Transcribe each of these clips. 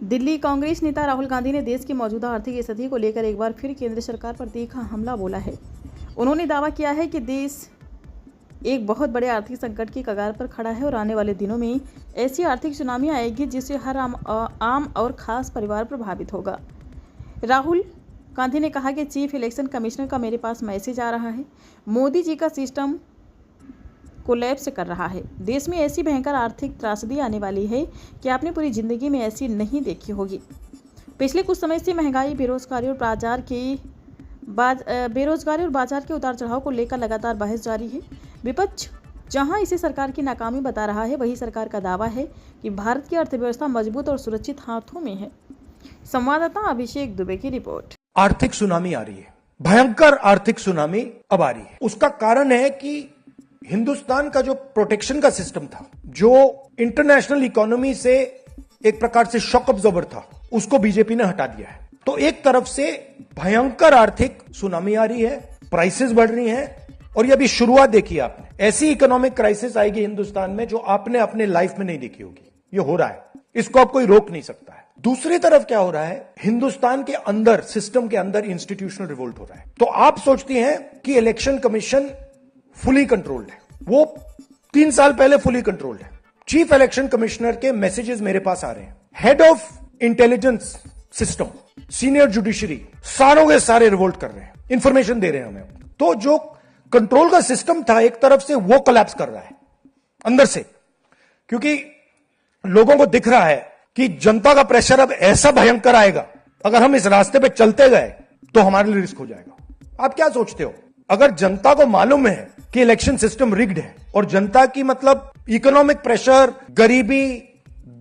दिल्ली कांग्रेस नेता राहुल गांधी ने देश की मौजूदा आर्थिक स्थिति को लेकर एक बार फिर केंद्र सरकार पर तीखा हमला बोला है। उन्होंने दावा किया है कि देश एक बहुत बड़े आर्थिक संकट की कगार पर खड़ा है और आने वाले दिनों में ऐसी आर्थिक सुनामी आएगी जिससे हर आम और खास परिवार प्रभावित होगा। राहुल गांधी ने कहा कि चीफ इलेक्शन कमिश्नर का मेरे पास मैसेज आ रहा है, मोदी जी का सिस्टम कोलैप्स कर रहा है। देश में ऐसी भयंकर आर्थिक त्रासदी आने वाली है कि आपने पूरी जिंदगी में ऐसी नहीं देखी होगी। पिछले कुछ समय से महंगाई, बेरोजगारी और बाजार के उतार चढ़ाव को लेकर लगातार बहस जारी है। विपक्ष जहां इसे सरकार की नाकामी बता रहा है, वहीं सरकार का दावा है कि भारत की अर्थव्यवस्था मजबूत और सुरक्षित हाथों में है। संवाददाता अभिषेक दुबे की रिपोर्ट। आर्थिक सुनामी आ रही है, भयंकर आर्थिक सुनामी अब आ रही है। उसका कारण है कि हिंदुस्तान का जो प्रोटेक्शन का सिस्टम था, जो इंटरनेशनल इकोनॉमी से एक प्रकार से शॉक अब्जॉर्बर था, उसको बीजेपी ने हटा दिया है। तो एक तरफ से भयंकर आर्थिक सुनामी आ रही है, प्राइसेस बढ़ रही हैं, और ये अभी शुरुआत देखी आपने। ऐसी इकोनॉमिक क्राइसिस आएगी हिंदुस्तान में जो आपने अपने लाइफ में नहीं देखी होगी। ये हो रहा है, इसको अब कोई रोक नहीं सकता है। दूसरी तरफ क्या हो रहा है, हिंदुस्तान के अंदर, सिस्टम के अंदर इंस्टीट्यूशनल रिवोल्ट हो रहा है। तो आप सोचती हैं कि इलेक्शन कमीशन फुली कंट्रोल्ड है। वो 3 साल पहले फुली कंट्रोल्ड है। चीफ इलेक्शन कमिश्नर के मैसेजेस मेरे पास आ रहे हैं। Head of intelligence system, senior judiciary, सारों के सारे रिवोल्ट कर रहे हैं, इंफॉर्मेशन दे रहे हैं हमें। तो जो कंट्रोल का सिस्टम था एक तरफ से, वो कोलैप्स कर रहा है अंदर से, क्योंकि लोगों को दिख रहा है कि जनता का प्रेशर अब ऐसा भयंकर आएगा, अगर हम इस रास्ते पे चलते गए तो हमारे लिए रिस्क हो जाएगा। आप क्या सोचते हो, अगर जनता को मालूम है कि इलेक्शन सिस्टम रिग्ड है और जनता की मतलब इकोनॉमिक प्रेशर, गरीबी,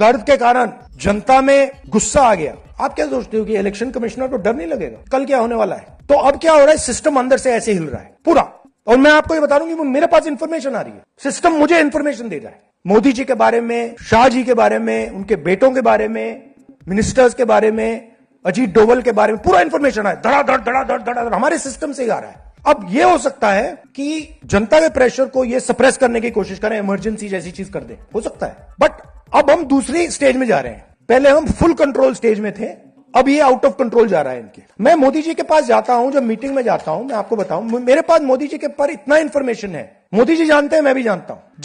दर्द के कारण जनता में गुस्सा आ गया, आप क्या सोचते हो कि इलेक्शन कमिश्नर को डर नहीं लगेगा कल क्या होने वाला है? तो अब क्या हो रहा है, सिस्टम अंदर से ऐसे हिल रहा है पूरा। और मैं आपको ये बता दूं कि मेरे पास इंफॉर्मेशन आ रही है, सिस्टम मुझे इंफॉर्मेशन दे रहा है, मोदी जी के बारे में, शाह जी के बारे में, उनके बेटों के बारे में, मिनिस्टर्स के बारे में, अजीत डोवल के बारे में पूरा इंफॉर्मेशन है। धड़ाधड़ हमारे सिस्टम से ही आ रहा है। अब यह हो सकता है कि जनता के प्रेशर को ये सप्रेस करने की कोशिश करें, इमरजेंसी जैसी चीज कर दें, हो सकता है। बट अब हम दूसरी स्टेज में जा रहे हैं। पहले हम फुल कंट्रोल स्टेज में थे, अब ये आउट ऑफ कंट्रोल जा रहा है इनके। मैं मोदी जी के पास जाता हूं, जब मीटिंग में जाता हूं, मैं आपको बताऊं, मेरे पास मोदी जी के पर इतना इंफॉर्मेशन है, मोदी जी जानते हैं, मैं भी जानता हूं।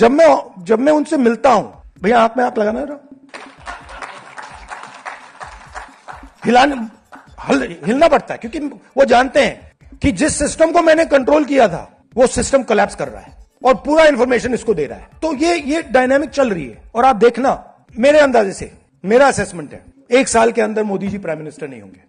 जब मैं उनसे मिलता हूं, भैया आंख में आंख लगाना रहा, हिलना पड़ता है, क्योंकि वो जानते हैं कि जिस सिस्टम को मैंने कंट्रोल किया था वो सिस्टम कोलैप्स कर रहा है और पूरा इंफॉर्मेशन इसको दे रहा है। तो ये डायनामिक चल रही है। और आप देखना, मेरे अंदाजे से, मेरा असेसमेंट है, 1 साल के अंदर मोदी जी प्राइम मिनिस्टर नहीं होंगे।